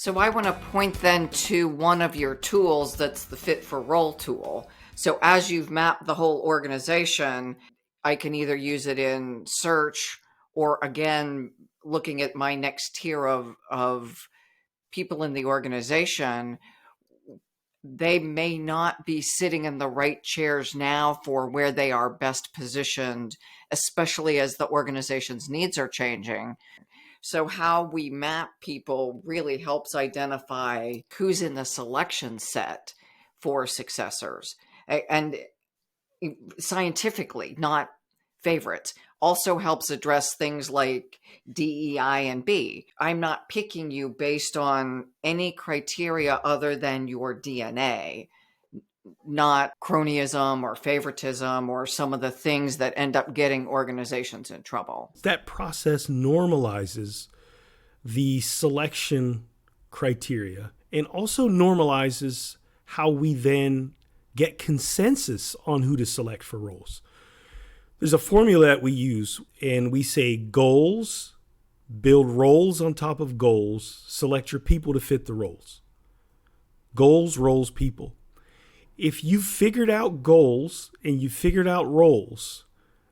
So I want to point then to one of your tools that's the Fit for Role tool. So as you've mapped the whole organization, I can either use it in search or again, looking at my next tier of people in the organization, they may not be sitting in the right chairs now for where they are best positioned, especially as the organization's needs are changing. So how we map people really helps identify who's in the selection set for successors. And scientifically, not favorites. Also helps address things like DEI and B. I'm not picking you based on any criteria other than your DNA, not cronyism or favoritism or some of the things that end up getting organizations in trouble. That process normalizes the selection criteria and also normalizes how we then get consensus on who to select for roles. There's a formula that we use, and we say goals, build roles on top of goals, select your people to fit the roles. Goals, roles, people. If you've figured out goals and you've figured out roles,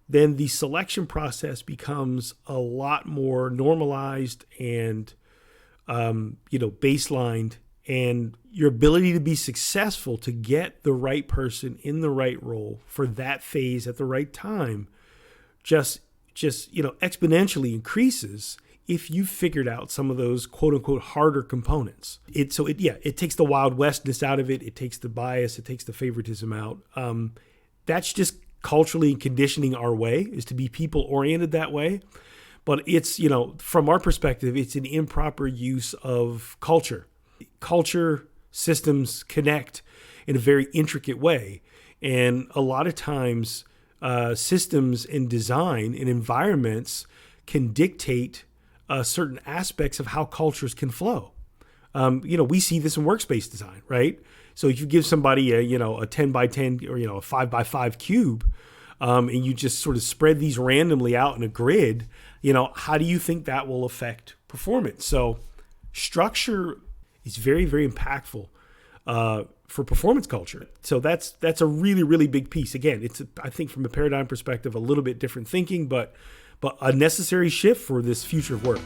then the selection process becomes a lot more normalized and, baselined, and your ability to be successful to get the right person in the right role for that phase at the right time just exponentially increases if you've figured out some of those quote unquote harder components. It takes the Wild Westness out of it. It takes the bias. It takes the favoritism out. That's just culturally conditioning our way, is to be people oriented that way. But it's, from our perspective, it's an improper use of culture. Culture systems connect in a very intricate way. And a lot of times systems and design and environments can dictate certain aspects of how cultures can flow. We see this in workspace design, right? So if you give somebody a 10 by 10 or a 5 by 5 cube, and you just sort of spread these randomly out in a grid, how do you think that will affect performance? So structure is very, very impactful for performance culture. So that's a really, really big piece. Again, it's I think from a paradigm perspective, a little bit different thinking, but a necessary shift for this future of work.